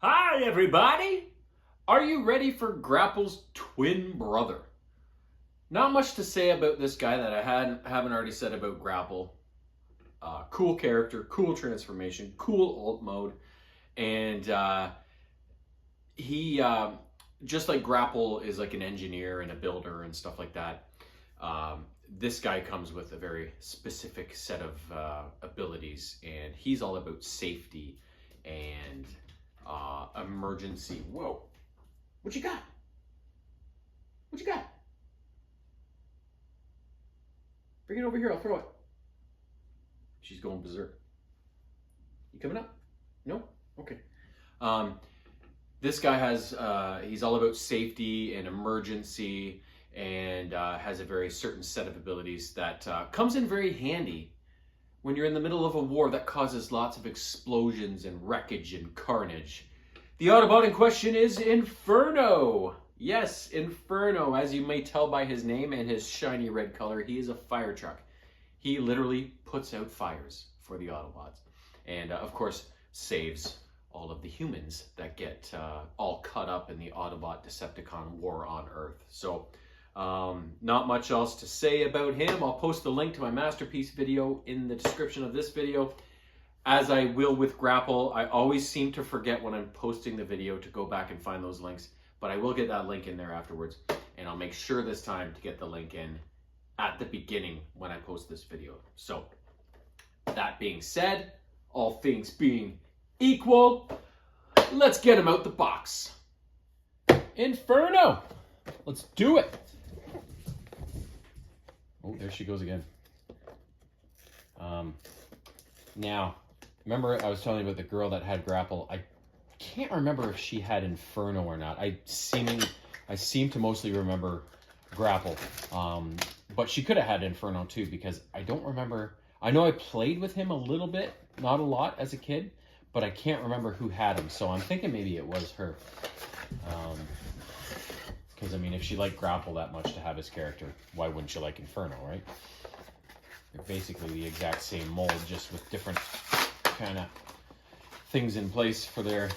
Hi, everybody! Are you ready for Grapple's twin brother? Not much to say about this guy that I haven't already said about Grapple. Cool character, cool transformation, cool alt mode, and he just like Grapple is like an engineer and a builder and stuff like that. This guy comes with a very specific set of abilities, and he's all about safety and emergency. Whoa, what you got? What you got? Bring it over here, I'll throw it. She's going berserk. You coming up? No? Okay. This guy has, he's all about safety and emergency, and has a very certain set of abilities that comes in very handy when you're in the middle of a war that causes lots of explosions and wreckage and carnage. The Autobot in question is Inferno. Yes, Inferno. As you may tell by his name and his shiny red color, he is a fire truck. He literally puts out fires for the Autobots. And of course, saves all of the humans that get all caught up in the Autobot-Decepticon war on Earth. So, not much else to say about him. I'll post the link to my masterpiece video in the description of this video. As I will with Grapple, I always seem to forget when I'm posting the video to go back and find those links, but I will get that link in there afterwards, and I'll make sure this time to get the link in at the beginning when I post this video. So, that being said, all things being equal, let's get him out the box. Inferno! Let's do it! Oh, there she goes again. Now, remember I was telling you about the girl that had Grapple? I can't remember if she had Inferno or not. I seem to mostly remember Grapple. But she could have had Inferno too, because I don't remember. I know I played with him a little bit, not a lot as a kid, but I can't remember who had him. So I'm thinking maybe it was her. Because, I mean, if she liked Grapple that much to have his character, why wouldn't you like Inferno, right? They're basically the exact same mold, just with different kind of things in place for their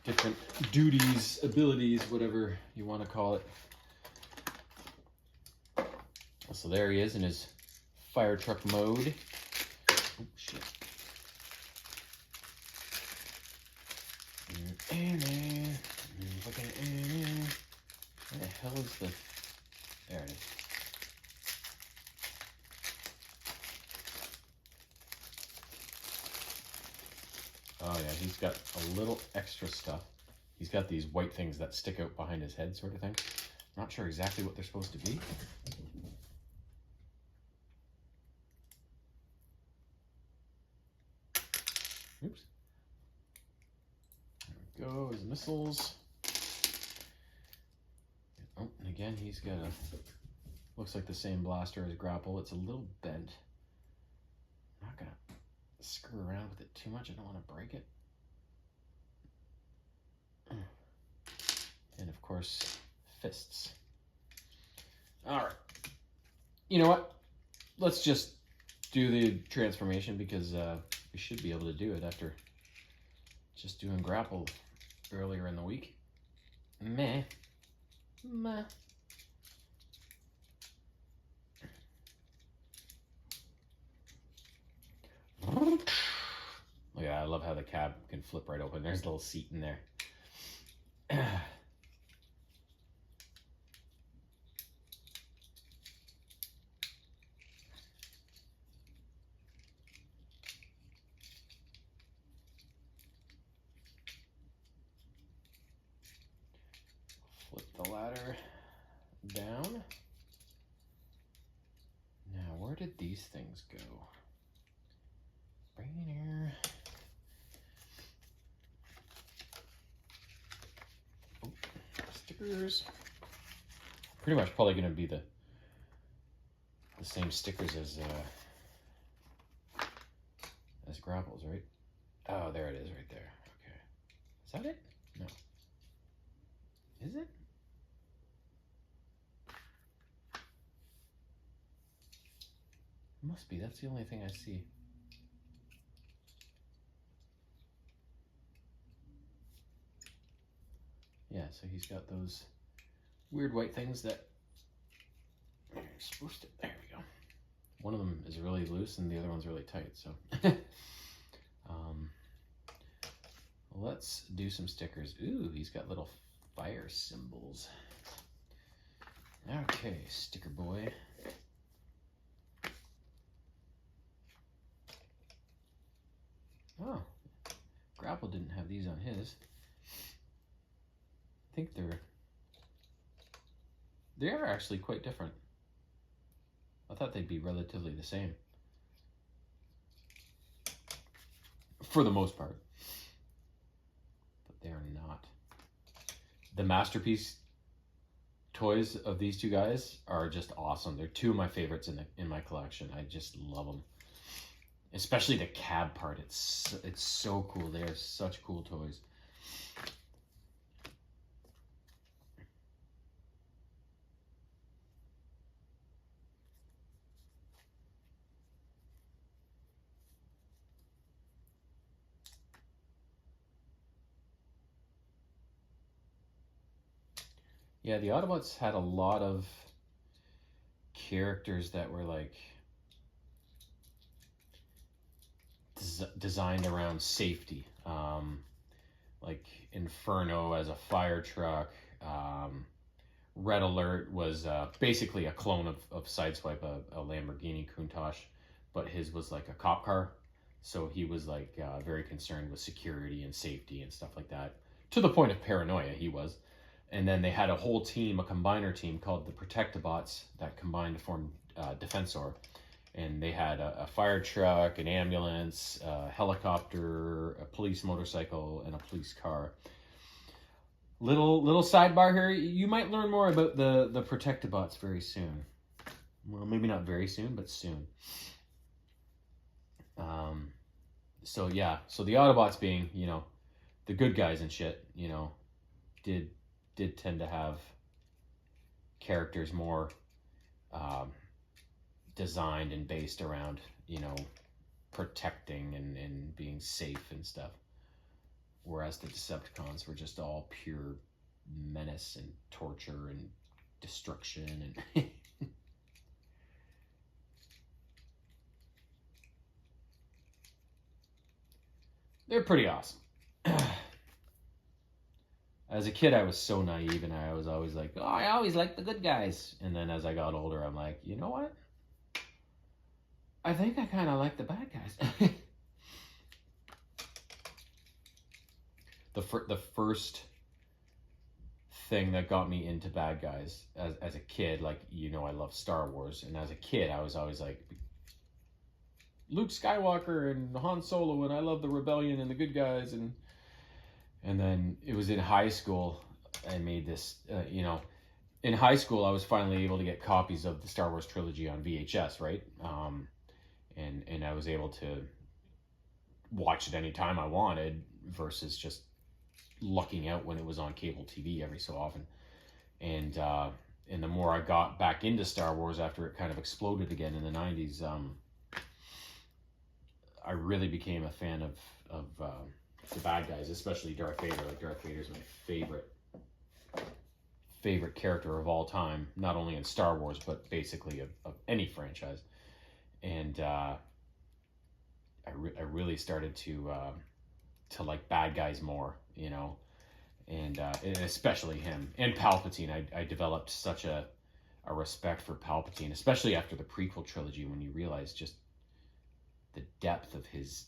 different duties, abilities, whatever you want to call it. So there he is in his fire truck mode. Oh, shit. Where the hell is the... There it is. Oh yeah, he's got a little extra stuff. He's got these white things that stick out behind his head sort of thing. Not sure exactly what they're supposed to be. Oops. There we go, his missiles. Oh, and again, he's got a... Looks like the same blaster as Grapple. It's a little bent. I'm not gonna screw around with it too much. I don't want to break it. And of course, fists. All right. You know what? Let's just do the transformation, because we should be able to do it after just doing Grapple earlier in the week. Meh. Look at that, I love how the cab can flip right open. There's a little seat in there. Flip the ladder down. Now, where did these things go? Bring it here. Oh, stickers. Pretty much probably going to be the same stickers as Grapples, right? Oh, there it is right there. Okay. Is that it? No. Is it? It must be. That's the only thing I see. Yeah, so he's got those weird white things that you're supposed to. There we go. One of them is really loose and the other one's really tight. So let's do some stickers. Ooh, he's got little fire symbols. Okay, sticker boy. Oh, Grapple didn't have these on his. I think they are actually quite different. I thought they'd be relatively the same. For the most part. But they are not. The masterpiece toys of these two guys are just awesome. They're two of my favorites in my collection. I just love them. Especially the cab part. It's so cool. They are such cool toys. Yeah, the Autobots had a lot of characters that were like designed around safety. Like Inferno as a fire truck. Red Alert was basically a clone of Sideswipe, a Lamborghini Countach, but his was like a cop car. So he was like very concerned with security and safety and stuff like that. To the point of paranoia, he was. And then they had a whole team, a combiner team called the Protectobots that combined to form Defensor. And they had a fire truck, an ambulance, a helicopter, a police motorcycle, and a police car. Little sidebar here. You might learn more about the Protectobots very soon. Well, maybe not very soon, but soon. So yeah, so the Autobots being, you know, the good guys and shit, you know, did tend to have characters more designed and based around, you know, protecting and being safe and stuff. Whereas the Decepticons were just all pure menace and torture and destruction and they're pretty awesome. As a kid, I was so naive and I was always like, oh, I always liked the good guys. And then as I got older, I'm like, you know what? I think I kind of like the bad guys. The first thing that got me into bad guys as a kid, like, you know, I love Star Wars. And as a kid, I was always like, Luke Skywalker and Han Solo, and I love the rebellion and the good guys. And then it was in high school, I made this, you know, in high school, I was finally able to get copies of the Star Wars trilogy on VHS, right? And I was able to watch it anytime I wanted versus just lucking out when it was on cable TV every so often. And the more I got back into Star Wars after it kind of exploded again in the 90s, I really became a fan of the bad guys, especially Darth Vader. Like, Darth Vader's my favorite character of all time, not only in Star Wars, but basically of any franchise. And I really started to like bad guys more, you know, and especially him and Palpatine. I developed such a respect for Palpatine, especially after the prequel trilogy, when you realize just the depth of his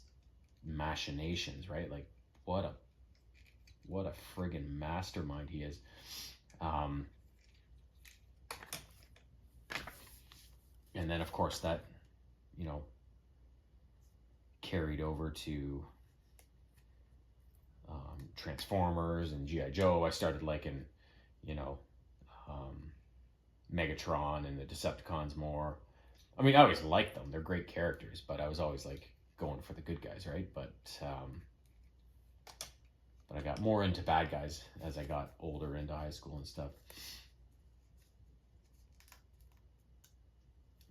machinations, right? Like, what a friggin' mastermind he is. And then, of course, that, you know, carried over to Transformers and G.I. Joe. I started liking, you know, Megatron and the Decepticons more. I mean, I always liked them. They're great characters, but I was always like going for the good guys, right? But I got more into bad guys as I got older into high school and stuff.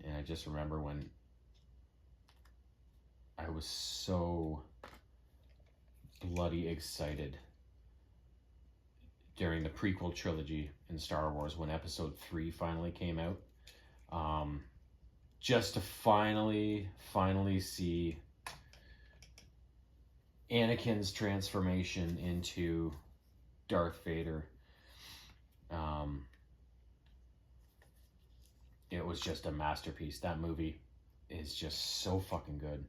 And I just remember when I was so bloody excited during the prequel trilogy in Star Wars when Episode 3 finally came out. Just to finally see Anakin's transformation into Darth Vader. It was just a masterpiece. That movie is just so fucking good.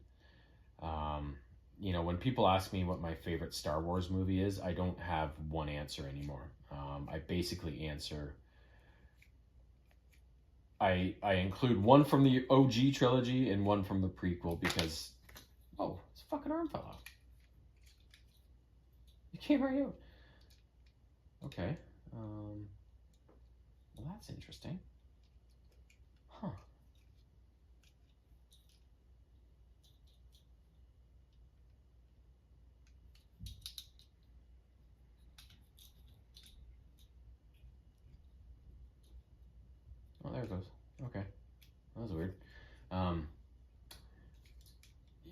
You know, when people ask me what my favorite Star Wars movie is, I don't have one answer anymore. I basically answer, I include one from the OG trilogy and one from the prequel because, oh, his fucking arm fell off. It came right out. Okay. Well, that's interesting. Huh. Oh, there it goes. Okay. That was weird.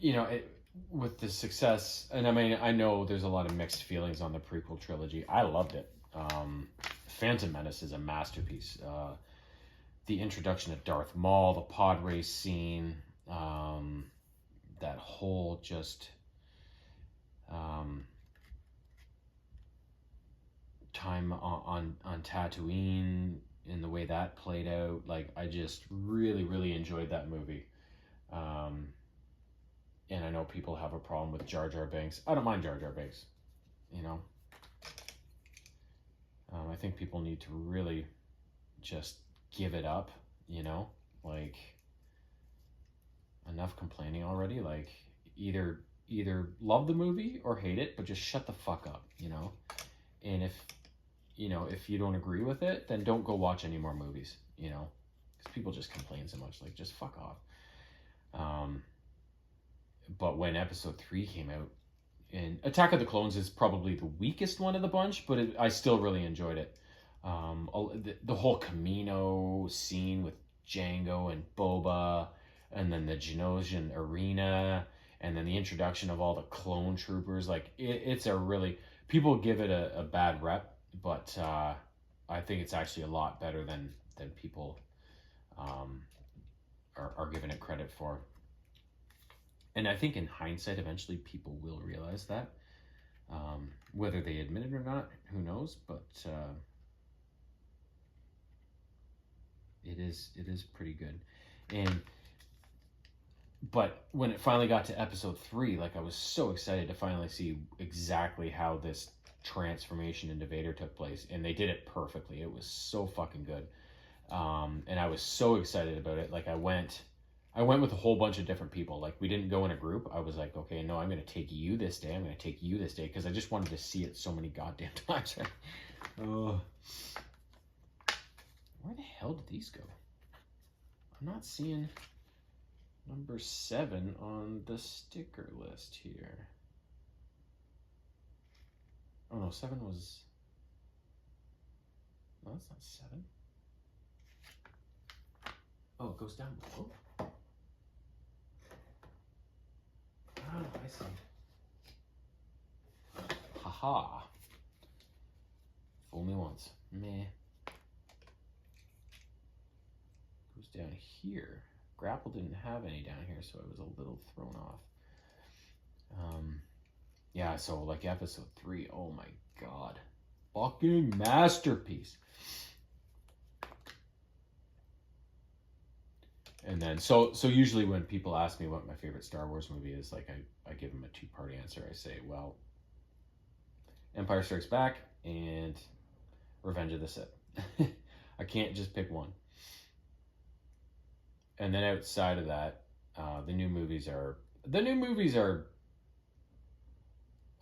You know, with the success, and I mean, I know there's a lot of mixed feelings on the prequel trilogy. I loved it. Phantom Menace is a masterpiece. The introduction of Darth Maul, the pod race scene, that whole just time on Tatooine and the way that played out. Like, I just really enjoyed that movie. And I know people have a problem with Jar Jar Binks. I don't mind Jar Jar Binks, you know. I think people need to really just give it up, you know. Like, enough complaining already. Like, either love the movie or hate it, but just shut the fuck up, you know. And if you don't agree with it, then don't go watch any more movies, you know, because people just complain so much. Like, just fuck off. But when Episode 3 came out, and Attack of the Clones is probably the weakest one of the bunch, but I still really enjoyed it. The whole Camino scene with Django and Boba, and then the Geonosian arena, and then the introduction of all the clone troopers. Like, it's a really, people give it a bad rep, but I think it's actually a lot better than people are giving it credit for. And I think in hindsight, eventually people will realize that. Whether they admit it or not, who knows? But it is pretty good. But when it finally got to Episode 3, like, I was so excited to finally see exactly how this transformation into Vader took place, and they did it perfectly. It was so fucking good. And I was so excited about it. Like, I went with a whole bunch of different people. Like, we didn't go in a group. I was like, okay, no, I'm going to take you this day. I'm going to take you this day. Because I just wanted to see it so many goddamn times. Oh. Where the hell did these go? I'm not seeing number 7 on the sticker list here. Oh, no, 7 was... No, that's not 7. Oh, it goes down below? Oh, I see. Haha. Fool me once. Meh. Goes down here. Grapple didn't have any down here, so I was a little thrown off. Yeah, so like Episode 3, oh my god. Fucking masterpiece. And then, so usually when people ask me what my favorite Star Wars movie is, like, I give them a 2-part answer. I say, well, Empire Strikes Back and Revenge of the Sith. I can't just pick one. And then outside of that, the new movies are,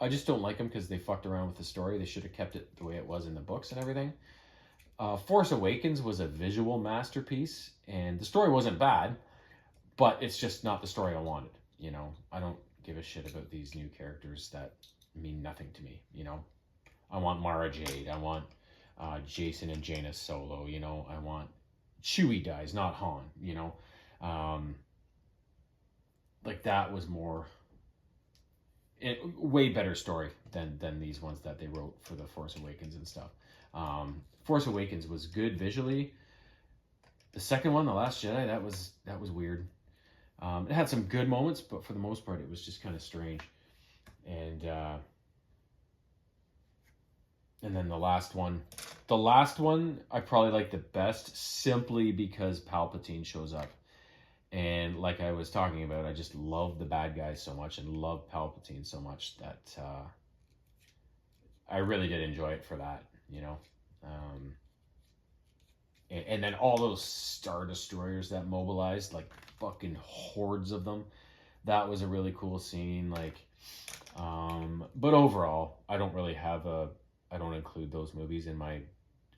I just don't like them because they fucked around with the story. They should have kept it the way it was in the books and everything. Force Awakens was a visual masterpiece, and the story wasn't bad, but it's just not the story I wanted, you know? I don't give a shit about these new characters that mean nothing to me, you know? I want Mara Jade, I want Jason and Jaina Solo, you know? I want Chewie dies, not Han, you know? Like, that was more way better story than these ones that they wrote for the Force Awakens and stuff. Force Awakens was good visually. The second one, The Last Jedi, that was weird. It had some good moments, but for the most part, it was just kind of strange. And then the last one I probably like the best simply because Palpatine shows up. And like I was talking about, I just love the bad guys so much and love Palpatine so much that I really did enjoy it for that, you know. Um, and then all those Star Destroyers that mobilized, like fucking hordes of them. That was a really cool scene. But overall, I don't include those movies in my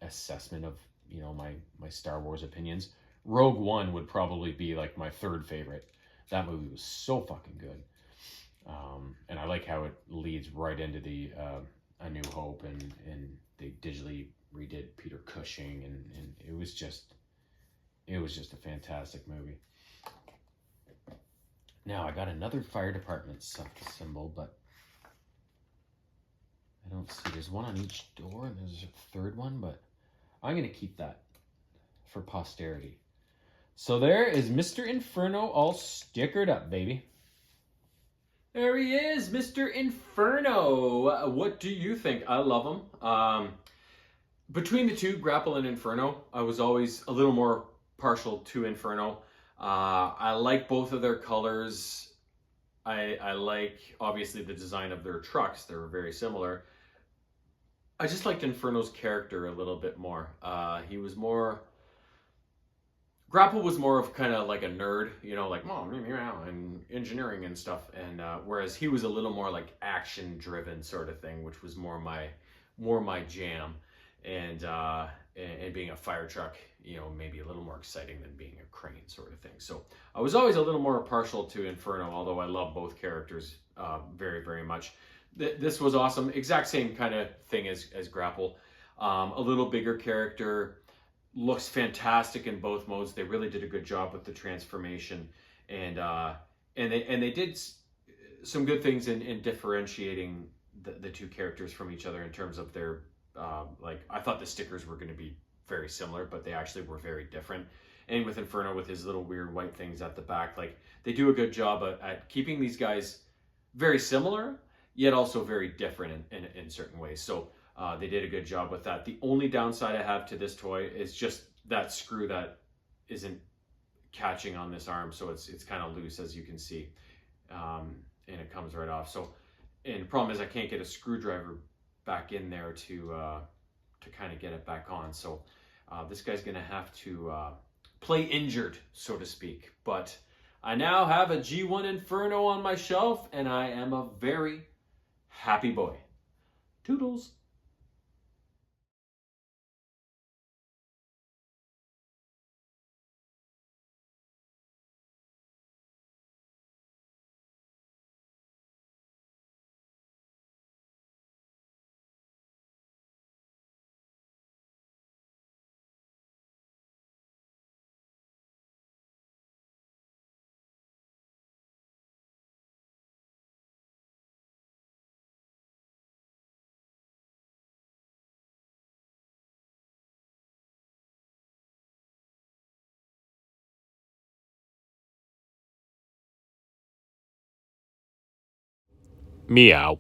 assessment of, my Star Wars opinions. Rogue One would probably be like my third favorite. That movie was so fucking good. And I like how it leads right into the A New Hope, and they digitally redid Peter Cushing, and it was just a fantastic movie. Now I got another fire department symbol, but I don't see. There's one on each door, and there's a third one, but I'm gonna keep that for posterity. So there is Mr. Inferno all stickered up, baby. There he is, Mr. Inferno. What do you think? I love him. Between the two, Grapple and Inferno, I was always a little more partial to Inferno. I like both of their colors. I like, obviously, the design of their trucks. They're very similar. I just liked Inferno's character a little bit more. He was more... Grapple was more of kind of like a nerd, like, mom, and engineering and stuff. And whereas he was a little more like action-driven sort of thing, which was more my jam. And being a fire truck, maybe a little more exciting than being a crane sort of thing. So I was always a little more partial to Inferno, although I love both characters very, very much. This was awesome. Exact same kind of thing as Grapple. A little bigger character, looks fantastic in both modes. They really did a good job with the transformation, and they did some good things in differentiating the two characters from each other in terms of their I thought the stickers were going to be very similar, but they actually were very different. And with Inferno, with his little weird white things at the back, they do a good job at keeping these guys very similar, yet also very different in certain ways. So they did a good job with that. The only downside I have to this toy is just that screw that isn't catching on this arm, so it's kind of loose, as you can see, and it comes right off. So, and the problem is I can't get a screwdriver back in there to kind of get it back on. So this guy's gonna have to play injured, so to speak. But I now have a G1 Inferno on my shelf, and I am a very happy boy. Toodles. Meow.